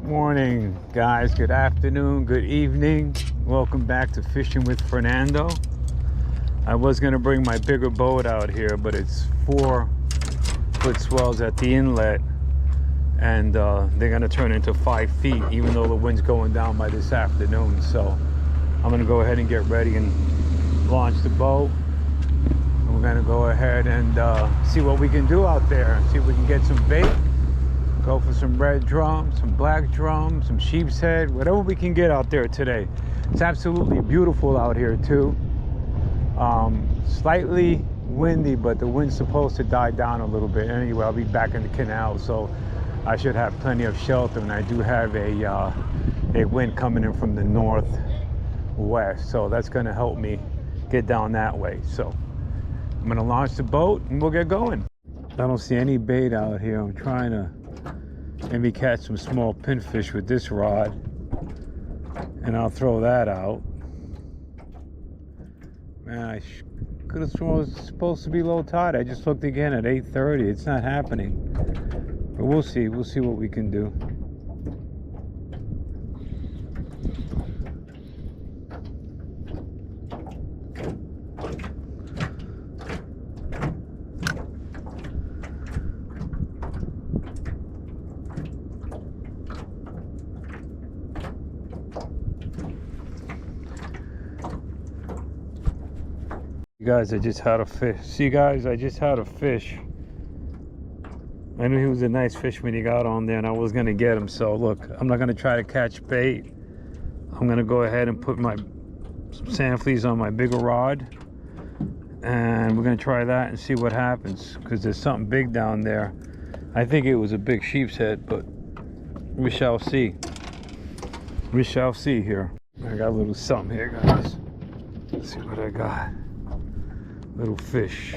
Morning, guys. Good afternoon, good evening. Welcome back to Fishing with Fernando. I was going to bring my bigger boat out here, but it's 4-foot swells at the inlet, and they're going to turn into 5 feet, even though the wind's going down by this afternoon. So I'm going to go ahead and get ready and launch the boat. And we're going to go ahead and see what we can do out there. See if we can get some bait. Go for some red drum, some black drum, some sheepshead, whatever we can get out there today. It's absolutely beautiful out here too. Slightly windy, but the wind's supposed to die down a little bit. Anyway, I'll be back in the canal, so I should have plenty of shelter. And I do have a wind coming in from the northwest, so that's going to help me get down that way. So I'm going to launch the boat and we'll get going. I don't see any bait out here. I'm trying to maybe catch some small pinfish with this rod, and I'll throw that out. Man, I could have sworn it was supposed to be low tide. I just looked again at 8:30. It's not happening, but we'll see what we can do. You guys, I just had a fish. See, guys, I just had a fish. I knew he was a nice fish when he got on there, and I was gonna get him. So look, I'm not gonna try to catch bait. I'm gonna go ahead and put my sand fleas on my bigger rod, and we're gonna try that and see what happens, because there's something big down there. I think it was a big sheepshead, but we shall see. We shall see here. I got a little something here, guys. Let's see what I got. Little fish.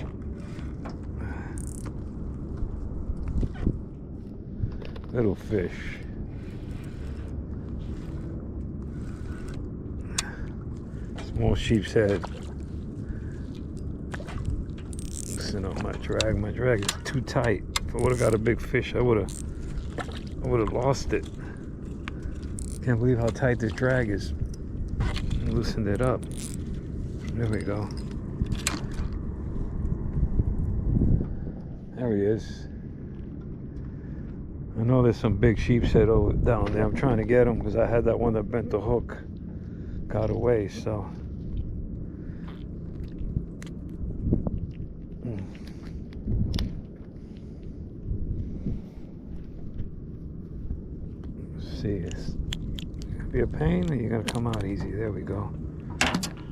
Little fish. Small sheepshead. Listen up, my drag. My drag is too tight. If I would have got a big fish, I would have lost it. Can't believe how tight this drag is. I loosened it up. There we go. There he is. I know there's some big sheepshead over down there. I'm trying to get him because I had that one that bent the hook. Got away, so. Let's see, it's gonna be a pain, or you're gonna come out easy. There we go.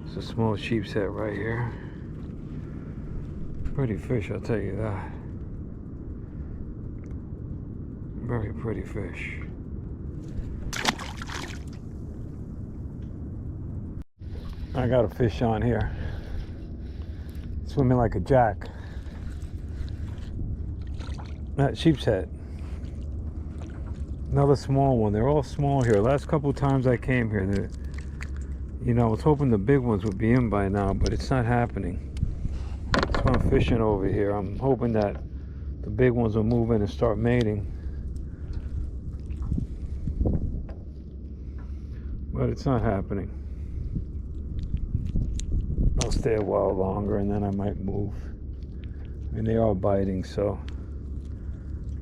It's a small sheepshead right here. Pretty fish, I'll tell you that. Very pretty fish. I got a fish on here. Swimming like a jack. That sheepshead. Another small one. They're all small here. Last couple times I came here, I was hoping the big ones would be in by now, but it's not happening. That's why I'm fishing over here. I'm hoping that the big ones will move in and start mating. But it's not happening. I'll stay a while longer and then I might move. I mean, they are biting, so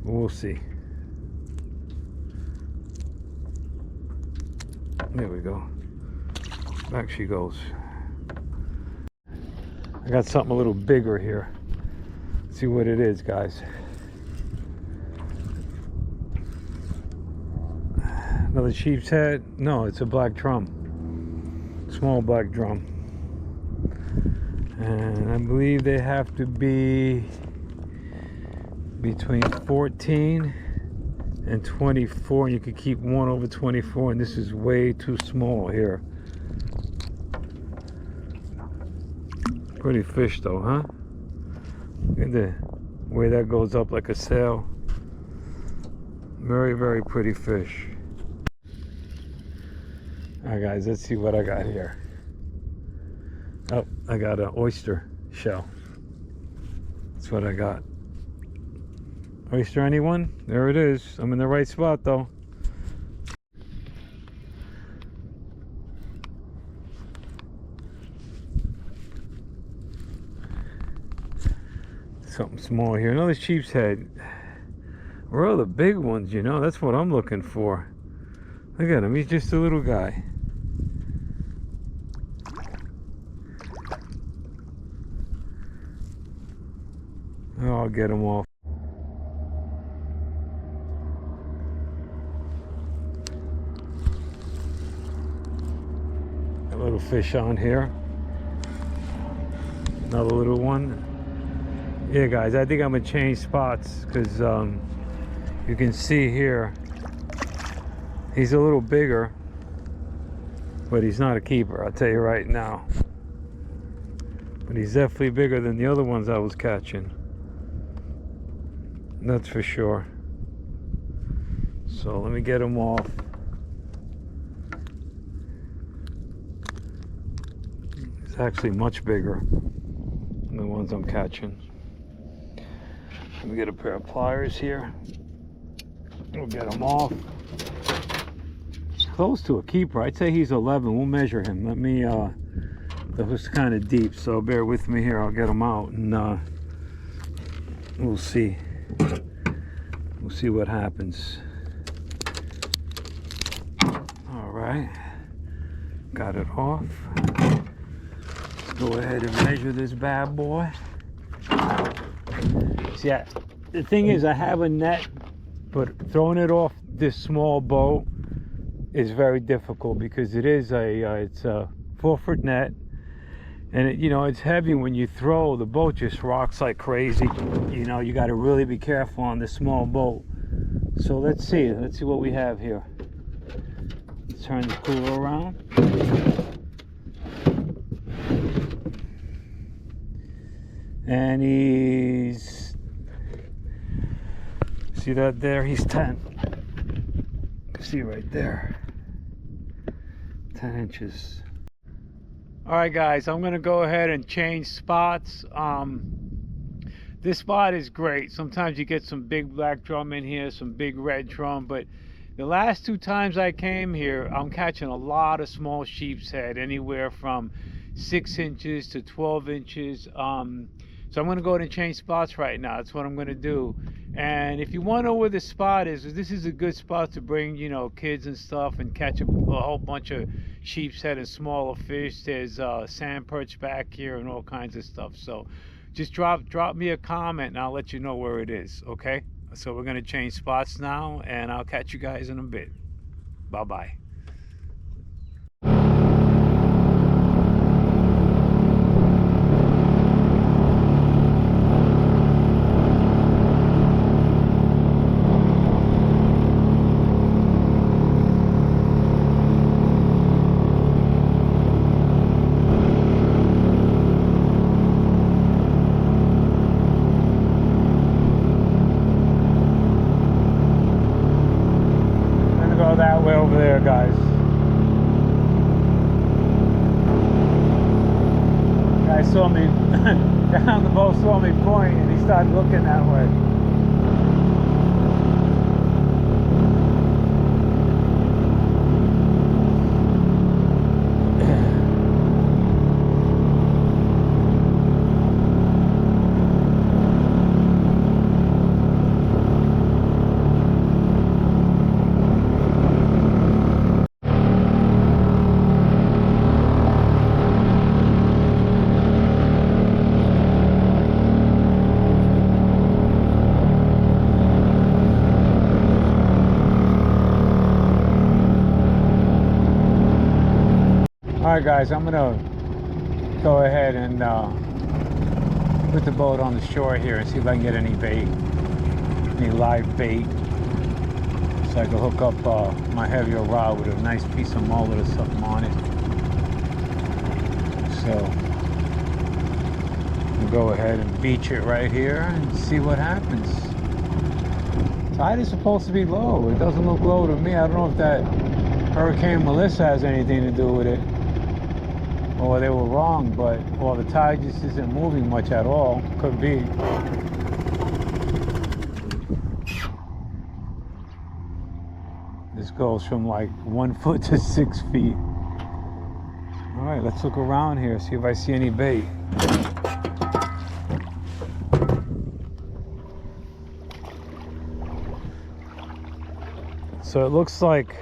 we'll see. There we go. Back she goes. I got something a little bigger here. Let's see what it is, guys. Another sheepshead? No, it's a black drum. Small black drum. And I believe they have to be between 14 and 24. And you can keep one over 24, and this is way too small here. Pretty fish though, huh? Look at the way that goes up like a sail. Very, very pretty fish. Alright guys, let's see what I got here. Oh, I got an oyster shell. That's what I got. Oyster, anyone? There it is. I'm in the right spot though. something small here. Another sheepshead. Where are the big ones, you know? That's what I'm looking for. Look at him. He's just a little guy. Oh, I'll get him off. A little fish on here. Another little one. Yeah, guys, I think I'm gonna change spots because you can see here he's a little bigger, but he's not a keeper, I'll tell you right now. But he's definitely bigger than the other ones I was catching. That's for sure. So let me get him off. He's actually much bigger than the ones I'm catching. Let me get a pair of pliers here. We'll get him off. He's close to a keeper. I'd say he's 11. We'll measure him. Let me, that was kind of deep, so bear with me here. I'll get him out and we'll see. We'll see what happens. All right. Got it off. Let's go ahead and measure this bad boy. See, the thing is, I have a net, but throwing it off this small boat is very difficult because it is it's a 4-foot net, and it's heavy. When you throw, the boat just rocks like crazy. You got to really be careful on this small boat. So let's see what we have here. Let's turn the cooler around. And he's, see that there? He's 10. You can see right there. 10 inches. All right, guys, I'm gonna go ahead and change spots. This spot is great. Sometimes you get some big black drum in here, some big red drum, but the last 2 times I came here, I'm catching a lot of small sheepshead, anywhere from 6 inches to 12 inches. So I'm going to go ahead and change spots right now. That's what I'm going to do. And if you want to know where the spot is, this is a good spot to bring, kids and stuff and catch a whole bunch of sheepshead and smaller fish. There's sand perch back here and all kinds of stuff. So just drop me a comment and I'll let you know where it is, okay? So we're going to change spots now, and I'll catch you guys in a bit. Bye-bye. That way over there, guys. Guy saw me down the boat, saw me point, and he started looking that way. Alright guys, I'm gonna go ahead and put the boat on the shore here and see if I can get any bait, any live bait, so I can hook up my heavier rod with a nice piece of mullet or something on it. So we'll go ahead and beach it right here and see what happens. Tide is supposed to be low. It doesn't look low to me. I don't know if that Hurricane Melissa has anything to do with it, or they were wrong, but the tide just isn't moving much at all. Could be. This goes from like 1 foot to 6 feet. All right, let's look around here, see if I see any bait. So it looks like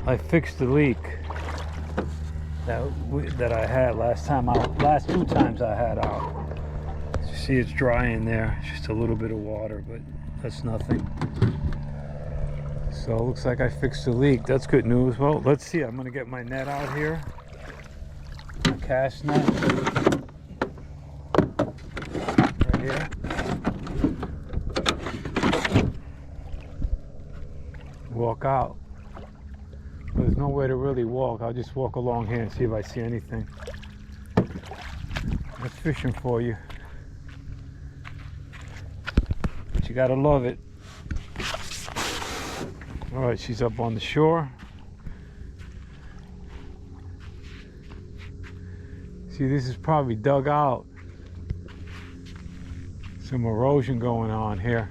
I fixed the leak that I had last two times I had out. You see it's dry in there, just a little bit of water, but that's nothing. So it looks like I fixed the leak. That's good news. Well, let's see. I'm gonna get my net out here, my cast net right here. Walk out. There's nowhere to really walk. I'll just walk along here and see if I see anything. That's fishing for you. But you gotta love it. All right, she's up on the shore. See, this is probably dug out. Some erosion going on here.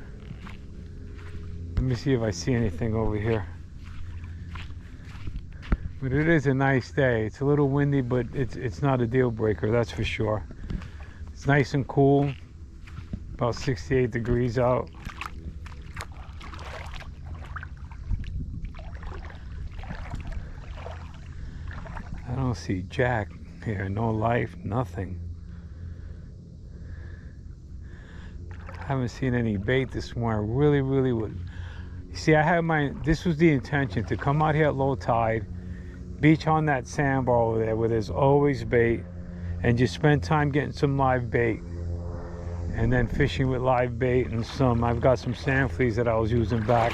Let me see if I see anything over here. But it is a nice day. It's a little windy, but it's not a deal breaker, that's for sure. It's nice and cool, about 68 degrees out. I don't see jack here, no life, nothing. I haven't seen any bait this morning. I really would. See, this was the intention, to come out here at low tide, beach on that sandbar over there where there's always bait, and just spend time getting some live bait, and then fishing with live bait and I've got some sand fleas that I was using back,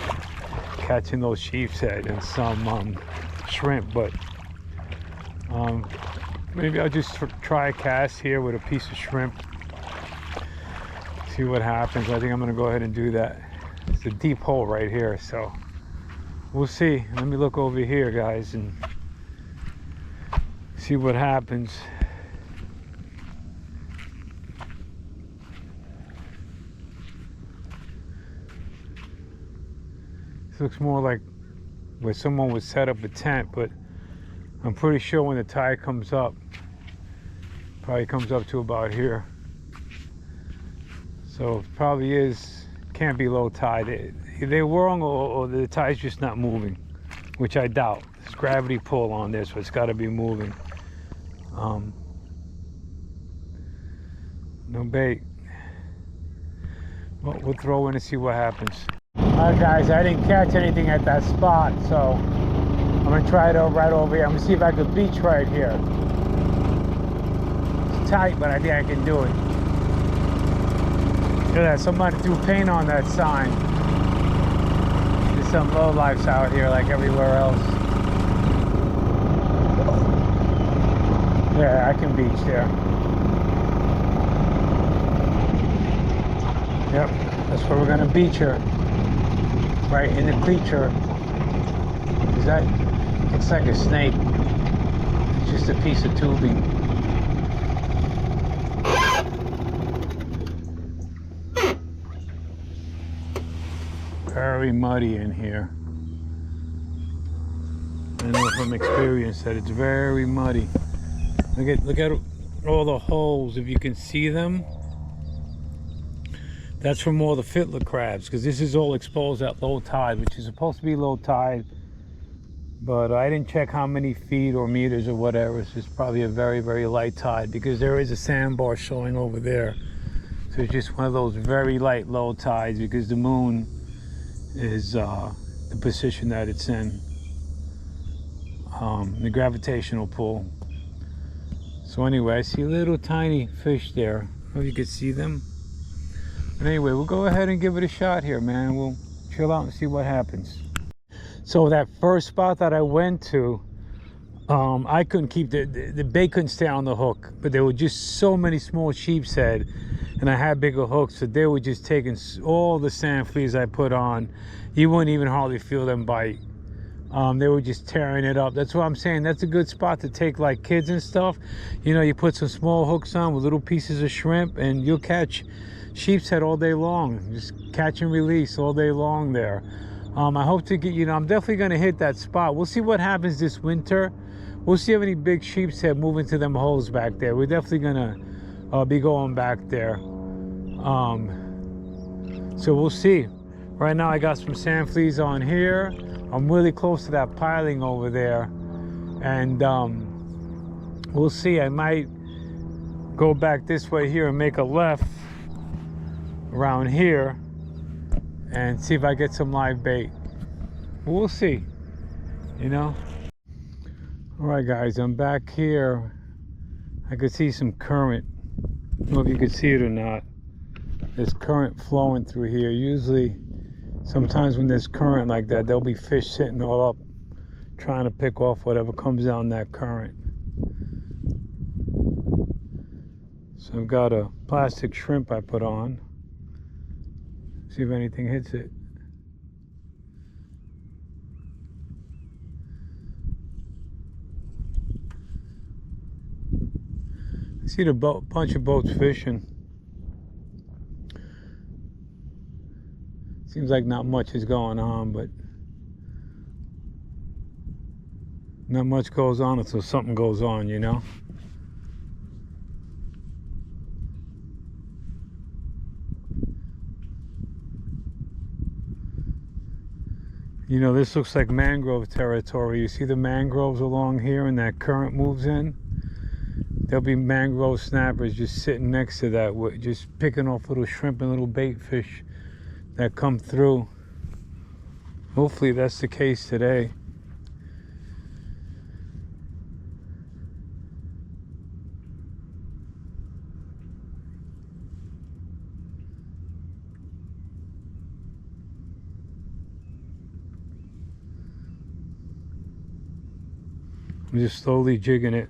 catching those sheepshead and some shrimp. But maybe I'll just try a cast here with a piece of shrimp, see what happens. I think I'm gonna go ahead and do that. It's a deep hole right here, so we'll see. Let me look over here, guys, and see what happens. This looks more like where someone would set up a tent, but I'm pretty sure when the tide comes up, probably comes up to about here. So it probably can't be low tide. They're wrong, or the tide's just not moving, which I doubt. There's gravity pull on this, so it's got to be moving. No bait. Well, we'll throw in and see what happens. Alright guys, I didn't catch anything at that spot, so I'm gonna try it right over here. I'm gonna see if I could beach right here. It's tight, but I think I can do it. Look at that, somebody threw paint on that sign. There's some lowlifes out here like everywhere else. Yeah, I can beach there. Yep, that's where we're gonna beach her. Right in the creature. Is that? It's like a snake. It's just a piece of tubing. Very muddy in here. I know from experience that it's very muddy. Look at all the holes, if you can see them. That's from all the fiddler crabs, because this is all exposed at low tide, which is supposed to be low tide, but I didn't check how many feet or meters or whatever. It's just probably a very light tide, because there is a sandbar showing over there. So it's just one of those very light low tides, because the moon is the position that it's in, the gravitational pull. So anyway, I see little tiny fish there. I don't know if you can see them. But anyway, we'll go ahead and give it a shot here, man. We'll chill out and see what happens. So that first spot that I went to, I couldn't keep the bait couldn't stay on the hook, but there were just so many small sheepshead, and I had bigger hooks, so they were just taking all the sand fleas I put on. You wouldn't even hardly feel them bite. They were just tearing it up. That's what I'm saying. That's a good spot to take like kids and stuff. You know, you put some small hooks on with little pieces of shrimp, and you'll catch sheepshead all day long. Just catch and release all day long there. I hope to get, you know, I'm definitely going to hit that spot. We'll see what happens this winter. We'll see if any big sheepshead move into them holes back there. We're definitely going to be going back there. So we'll see. Right now I got some sand fleas on here. I'm really close to that piling over there, and we'll see. I might go back this way here and make a left around here and see if I get some live bait. We'll see, you know. All right guys, I'm back here. I could see some current. I don't know if you can see it or not. There's current flowing through here. Usually, sometimes when there's current like that, there'll be fish sitting all up trying to pick off whatever comes down that current. So I've got a plastic shrimp I put on. See if anything hits it. I see the bunch of boats fishing. Seems like not much is going on, but not much goes on until something goes on, you know? You know, this looks like mangrove territory. You see the mangroves along here and that current moves in? There'll be mangrove snappers just sitting next to that, just picking off little shrimp and little bait fish that come through. Hopefully that's the case today. I'm just slowly jigging it.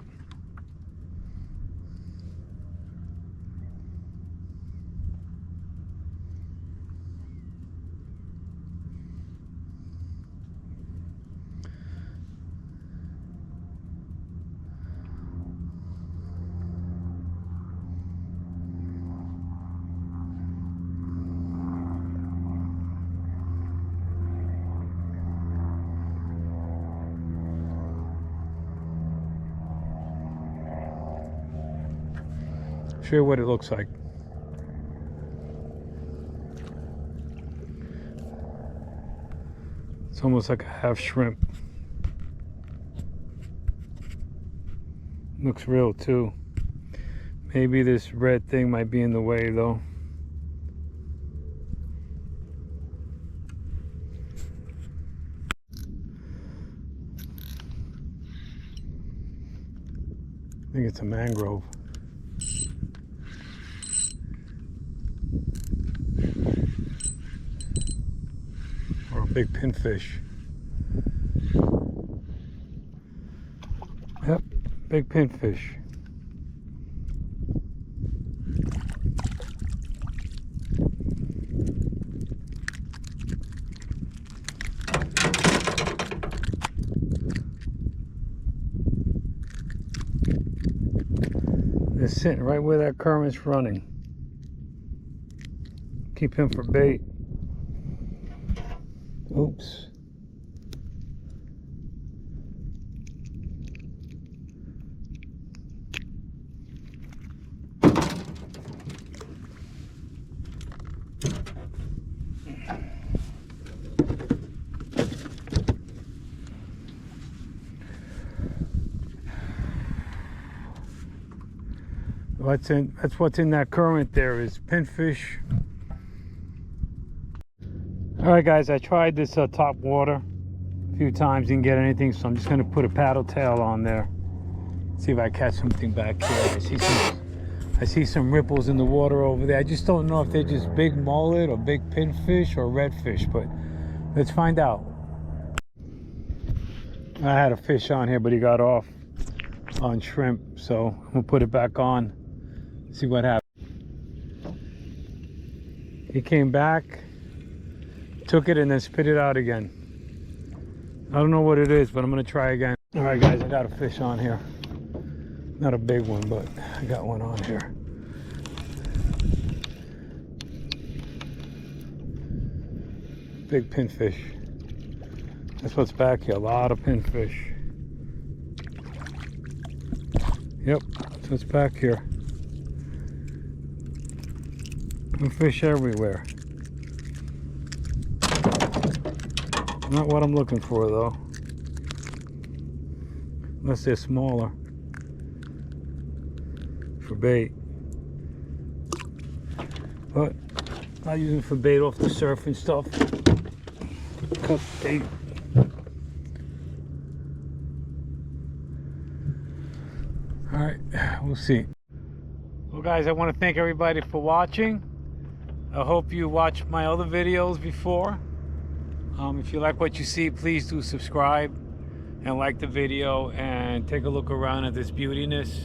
Show you what it looks like. It's almost like a half shrimp. Looks real too. Maybe this red thing might be in the way though. I think it's a mangrove. Or a big pinfish. Yep, big pinfish. They're sitting right where that current's running. Keep him for bait. Oops. That's what's in that current there is pinfish. All right guys, I tried this top water a few times, didn't get anything, so I'm just gonna put a paddle tail on there. See if I catch something back here. I see some ripples in the water over there. I just don't know if they're just big mullet or big pinfish or redfish, but let's find out. I had a fish on here, but he got off on shrimp, so we'll put it back on, see what happens. He came back, took it, and then spit it out again. I don't know what it is, but I'm gonna try again. All right guys, I got a fish on here. Not a big one, but I got one on here. Big pinfish. That's what's back here, a lot of pinfish. Yep, that's what's back here. Fish everywhere. Not what I'm looking for though. Unless they're smaller for bait. But I'll use them for bait off the surf and stuff. Cut bait. Alright, we'll see. Well guys, I want to thank everybody for watching. I hope you watched my other videos before. If you like what you see, please do subscribe and like the video and take a look around at this beautiness.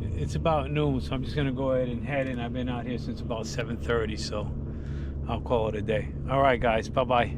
It's about noon, so I'm just gonna go ahead and head in. I've been out here since about 7:30, so I'll call it a day. All right guys, bye-bye.